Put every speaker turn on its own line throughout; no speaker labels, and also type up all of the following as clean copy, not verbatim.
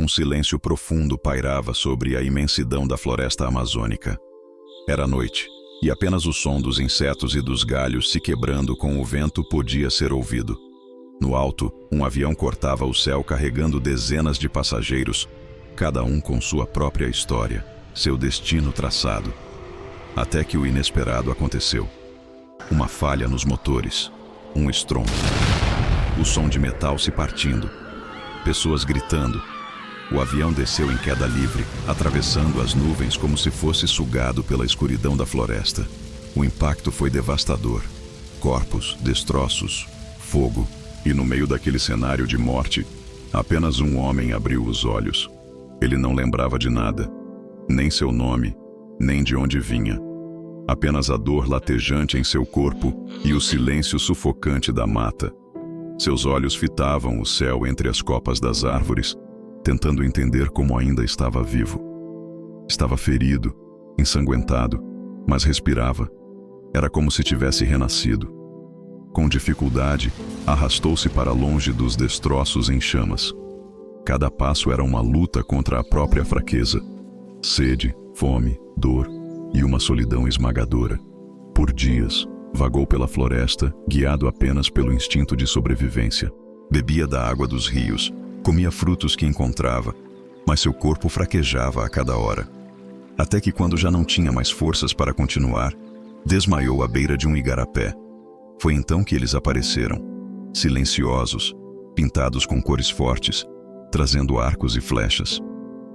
Um silêncio profundo pairava sobre a imensidão da floresta amazônica. Era noite, e apenas o som dos insetos e dos galhos se quebrando com o vento podia ser ouvido. No alto, um avião cortava o céu carregando dezenas de passageiros, cada um com sua própria história, seu destino traçado. Até que o inesperado aconteceu. Uma falha nos motores, um estrondo. O som de metal se partindo, pessoas gritando. O avião desceu em queda livre, atravessando as nuvens como se fosse sugado pela escuridão da floresta. O impacto foi devastador. Corpos, destroços, fogo. E no meio daquele cenário de morte, apenas um homem abriu os olhos. Ele não lembrava de nada, nem seu nome, nem de onde vinha. Apenas a dor latejante em seu corpo e o silêncio sufocante da mata. Seus olhos fitavam o céu entre as copas das árvores, tentando entender como ainda estava vivo. Estava ferido, ensanguentado, mas respirava. Era como se tivesse renascido. Com dificuldade, arrastou-se para longe dos destroços em chamas. Cada passo era uma luta contra a própria fraqueza. Sede, fome, dor e uma solidão esmagadora. Por dias, vagou pela floresta, guiado apenas pelo instinto de sobrevivência. Bebia da água dos rios, comia frutos que encontrava, mas seu corpo fraquejava a cada hora. Até que, quando já não tinha mais forças para continuar, desmaiou à beira de um igarapé. Foi então que eles apareceram, silenciosos, pintados com cores fortes, trazendo arcos e flechas.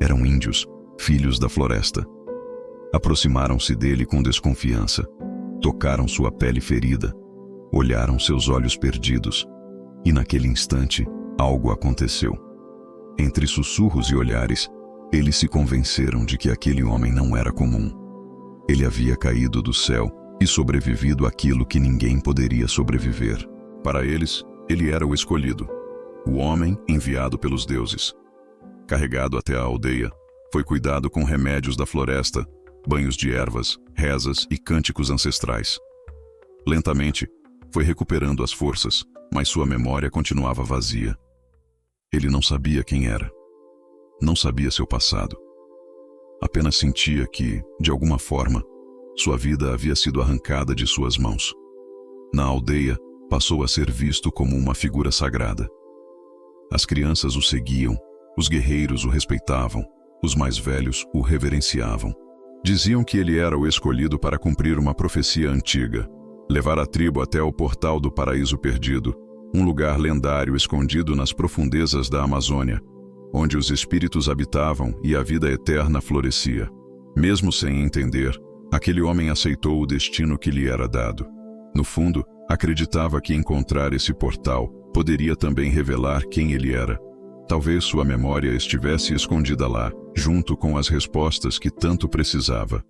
Eram índios, filhos da floresta. Aproximaram-se dele com desconfiança, tocaram sua pele ferida, olharam seus olhos perdidos, e naquele instante, algo aconteceu. Entre sussurros e olhares, eles se convenceram de que aquele homem não era comum. Ele havia caído do céu e sobrevivido àquilo que ninguém poderia sobreviver. Para eles, ele era o escolhido, o homem enviado pelos deuses. Carregado até a aldeia, foi cuidado com remédios da floresta, banhos de ervas, rezas e cânticos ancestrais. Lentamente, foi recuperando as forças, mas sua memória continuava vazia. Ele não sabia quem era. Não sabia seu passado. Apenas sentia que, de alguma forma, sua vida havia sido arrancada de suas mãos. Na aldeia, passou a ser visto como uma figura sagrada. As crianças o seguiam, os guerreiros o respeitavam, os mais velhos o reverenciavam. Diziam que ele era o escolhido para cumprir uma profecia antiga, levar a tribo até o portal do Paraíso Perdido, um lugar lendário escondido nas profundezas da Amazônia, onde os espíritos habitavam e a vida eterna florescia. Mesmo sem entender, aquele homem aceitou o destino que lhe era dado. No fundo, acreditava que encontrar esse portal poderia também revelar quem ele era. Talvez sua memória estivesse escondida lá, junto com as respostas que tanto precisava.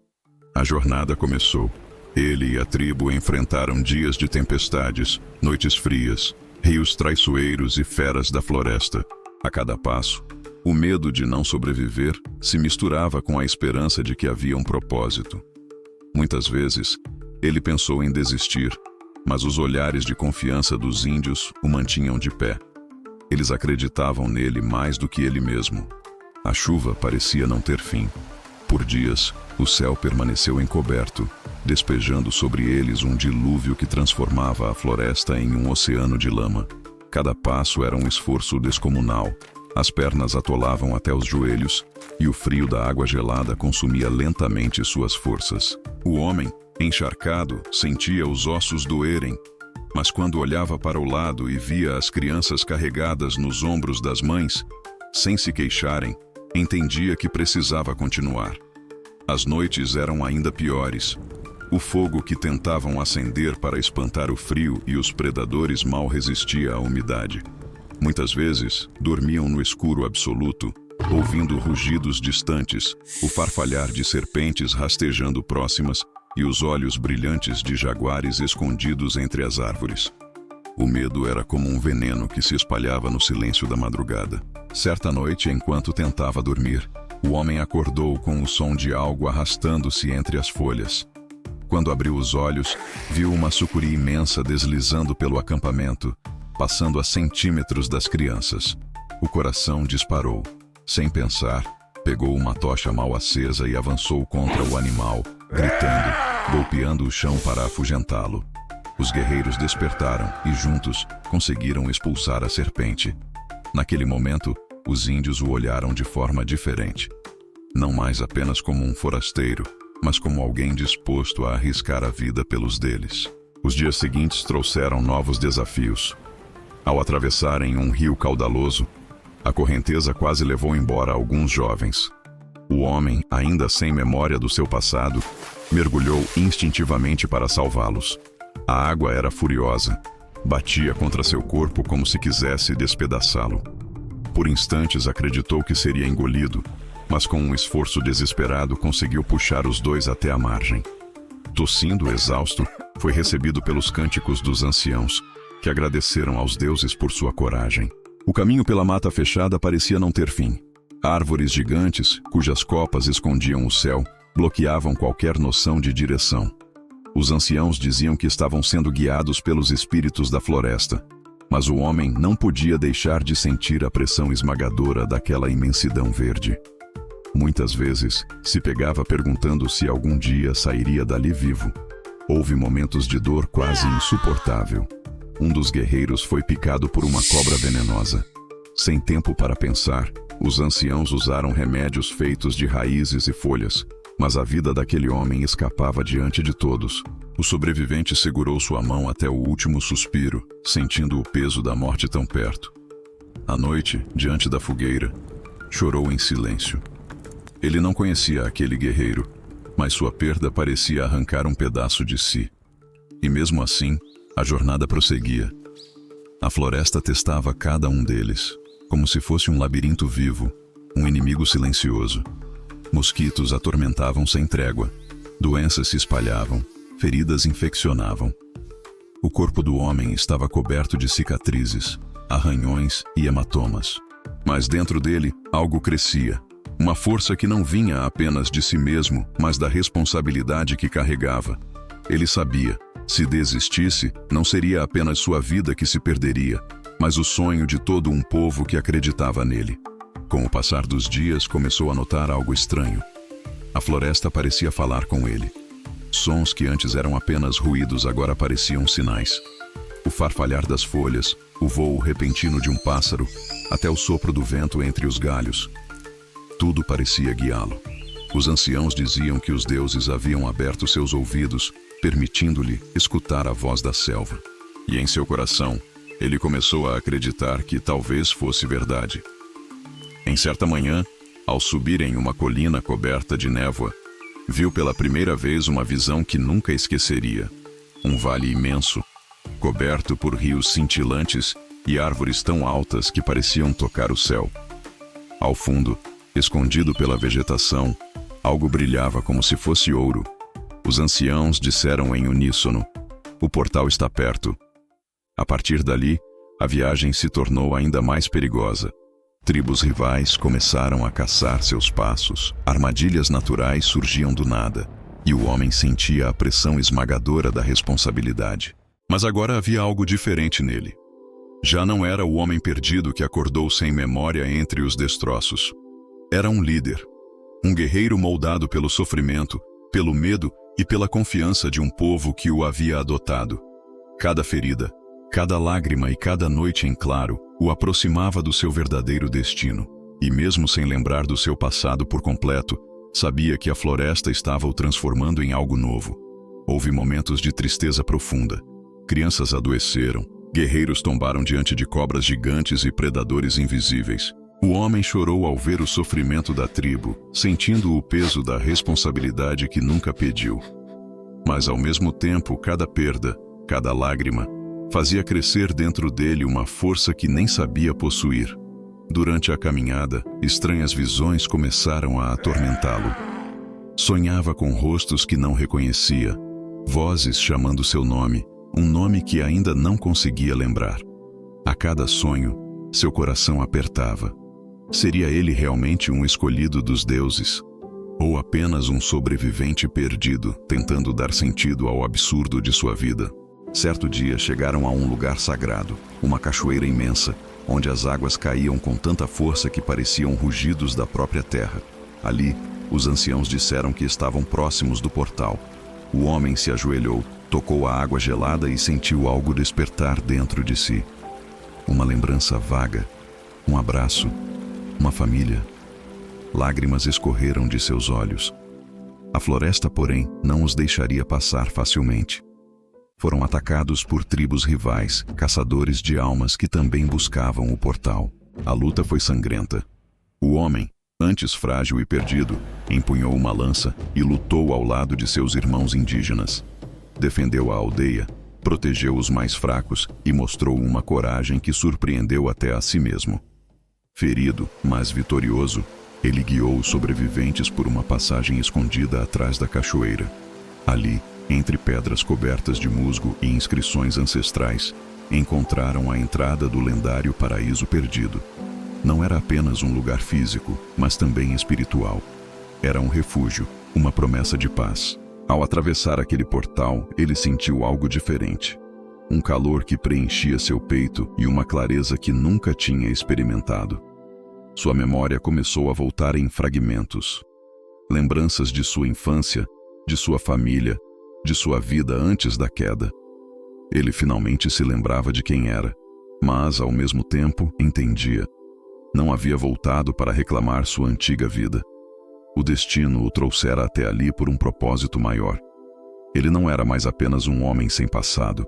A jornada começou. Ele e a tribo enfrentaram dias de tempestades, noites frias, rios traiçoeiros e feras da floresta. A cada passo, o medo de não sobreviver se misturava com a esperança de que havia um propósito. Muitas vezes, ele pensou em desistir, mas os olhares de confiança dos índios o mantinham de pé. Eles acreditavam nele mais do que ele mesmo. A chuva parecia não ter fim. Por dias, o céu permaneceu encoberto, despejando sobre eles um dilúvio que transformava a floresta em um oceano de lama. Cada passo era um esforço descomunal. As pernas atolavam até os joelhos, e o frio da água gelada consumia lentamente suas forças. O homem, encharcado, sentia os ossos doerem, mas quando olhava para o lado e via as crianças carregadas nos ombros das mães, sem se queixarem, entendia que precisava continuar. As noites eram ainda piores. O fogo que tentavam acender para espantar o frio e os predadores mal resistia à umidade. Muitas vezes, dormiam no escuro absoluto, ouvindo rugidos distantes, o farfalhar de serpentes rastejando próximas e os olhos brilhantes de jaguares escondidos entre as árvores. O medo era como um veneno que se espalhava no silêncio da madrugada. Certa noite, enquanto tentava dormir, o homem acordou com o som de algo arrastando-se entre as folhas. Quando abriu os olhos, viu uma sucuri imensa deslizando pelo acampamento, passando a centímetros das crianças. O coração disparou. Sem pensar, pegou uma tocha mal acesa e avançou contra o animal, gritando, golpeando o chão para afugentá-lo. Os guerreiros despertaram e, juntos, conseguiram expulsar a serpente. Naquele momento, os índios o olharam de forma diferente. Não mais apenas como um forasteiro, mas como alguém disposto a arriscar a vida pelos deles. Os dias seguintes trouxeram novos desafios. Ao atravessarem um rio caudaloso, a correnteza quase levou embora alguns jovens. O homem, ainda sem memória do seu passado, mergulhou instintivamente para salvá-los. A água era furiosa, batia contra seu corpo como se quisesse despedaçá-lo. Por instantes acreditou que seria engolido, mas com um esforço desesperado conseguiu puxar os dois até a margem. Tossindo exausto, foi recebido pelos cânticos dos anciãos, que agradeceram aos deuses por sua coragem. O caminho pela mata fechada parecia não ter fim. Árvores gigantes, cujas copas escondiam o céu, bloqueavam qualquer noção de direção. Os anciãos diziam que estavam sendo guiados pelos espíritos da floresta, mas o homem não podia deixar de sentir a pressão esmagadora daquela imensidão verde. Muitas vezes, se pegava perguntando se algum dia sairia dali vivo. Houve momentos de dor quase insuportável. Um dos guerreiros foi picado por uma cobra venenosa. Sem tempo para pensar, os anciãos usaram remédios feitos de raízes e folhas, mas a vida daquele homem escapava diante de todos. O sobrevivente segurou sua mão até o último suspiro, sentindo o peso da morte tão perto. À noite, diante da fogueira, chorou em silêncio. Ele não conhecia aquele guerreiro, mas sua perda parecia arrancar um pedaço de si. E mesmo assim, a jornada prosseguia. A floresta testava cada um deles, como se fosse um labirinto vivo, um inimigo silencioso. Mosquitos atormentavam sem trégua, doenças se espalhavam, feridas infeccionavam. O corpo do homem estava coberto de cicatrizes, arranhões e hematomas. Mas dentro dele, algo crescia. Uma força que não vinha apenas de si mesmo, mas da responsabilidade que carregava. Ele sabia, se desistisse, não seria apenas sua vida que se perderia, mas o sonho de todo um povo que acreditava nele. Com o passar dos dias, começou a notar algo estranho. A floresta parecia falar com ele. Sons que antes eram apenas ruídos agora pareciam sinais. O farfalhar das folhas, o voo repentino de um pássaro, até o sopro do vento entre os galhos. Tudo parecia guiá-lo. Os anciãos diziam que os deuses haviam aberto seus ouvidos, permitindo-lhe escutar a voz da selva. E em seu coração, ele começou a acreditar que talvez fosse verdade. Em certa manhã, ao subir em uma colina coberta de névoa, viu pela primeira vez uma visão que nunca esqueceria. Um vale imenso, coberto por rios cintilantes e árvores tão altas que pareciam tocar o céu. Ao fundo, escondido pela vegetação, algo brilhava como se fosse ouro. Os anciãos disseram em uníssono: "O portal está perto." A partir dali, a viagem se tornou ainda mais perigosa. Tribos rivais começaram a caçar seus passos, armadilhas naturais surgiam do nada, e o homem sentia a pressão esmagadora da responsabilidade. Mas agora havia algo diferente nele. Já não era o homem perdido que acordou sem memória entre os destroços. Era um líder, um guerreiro moldado pelo sofrimento, pelo medo e pela confiança de um povo que o havia adotado. Cada ferida, cada lágrima e cada noite em claro o aproximava do seu verdadeiro destino. E mesmo sem lembrar do seu passado por completo, sabia que a floresta estava o transformando em algo novo. Houve momentos de tristeza profunda. Crianças adoeceram, guerreiros tombaram diante de cobras gigantes e predadores invisíveis. O homem chorou ao ver o sofrimento da tribo, sentindo o peso da responsabilidade que nunca pediu. Mas ao mesmo tempo, cada perda, cada lágrima, fazia crescer dentro dele uma força que nem sabia possuir. Durante a caminhada, estranhas visões começaram a atormentá-lo. Sonhava com rostos que não reconhecia, vozes chamando seu nome, um nome que ainda não conseguia lembrar. A cada sonho, seu coração apertava. Seria ele realmente um escolhido dos deuses? Ou apenas um sobrevivente perdido, tentando dar sentido ao absurdo de sua vida? Certo dia chegaram a um lugar sagrado, uma cachoeira imensa, onde as águas caíam com tanta força que pareciam rugidos da própria terra. Ali, os anciãos disseram que estavam próximos do portal. O homem se ajoelhou, tocou a água gelada e sentiu algo despertar dentro de si. Uma lembrança vaga, um abraço, uma família. Lágrimas escorreram de seus olhos. A floresta, porém, não os deixaria passar facilmente. Foram atacados por tribos rivais, caçadores de almas que também buscavam o portal. A luta foi sangrenta. O homem, antes frágil e perdido, empunhou uma lança e lutou ao lado de seus irmãos indígenas. Defendeu a aldeia, protegeu os mais fracos e mostrou uma coragem que surpreendeu até a si mesmo. Ferido, mas vitorioso, ele guiou os sobreviventes por uma passagem escondida atrás da cachoeira. Ali, entre pedras cobertas de musgo e inscrições ancestrais, encontraram a entrada do lendário Paraíso Perdido. Não era apenas um lugar físico, mas também espiritual. Era um refúgio, uma promessa de paz. Ao atravessar aquele portal, ele sentiu algo diferente. Um calor que preenchia seu peito e uma clareza que nunca tinha experimentado. Sua memória começou a voltar em fragmentos. Lembranças de sua infância, de sua família, de sua vida antes da queda. Ele finalmente se lembrava de quem era, mas, ao mesmo tempo, entendia. Não havia voltado para reclamar sua antiga vida. O destino o trouxera até ali por um propósito maior. Ele não era mais apenas um homem sem passado.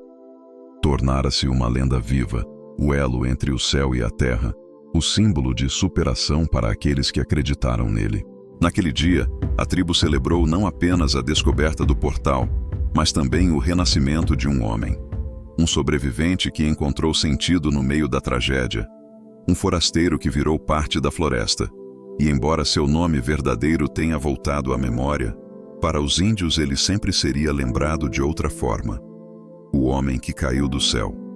Tornara-se uma lenda viva, o elo entre o céu e a terra, o símbolo de superação para aqueles que acreditaram nele. Naquele dia, a tribo celebrou não apenas a descoberta do portal, mas também o renascimento de um homem. Um sobrevivente que encontrou sentido no meio da tragédia. Um forasteiro que virou parte da floresta. E embora seu nome verdadeiro tenha voltado à memória, para os índios ele sempre seria lembrado de outra forma. O homem que caiu do céu.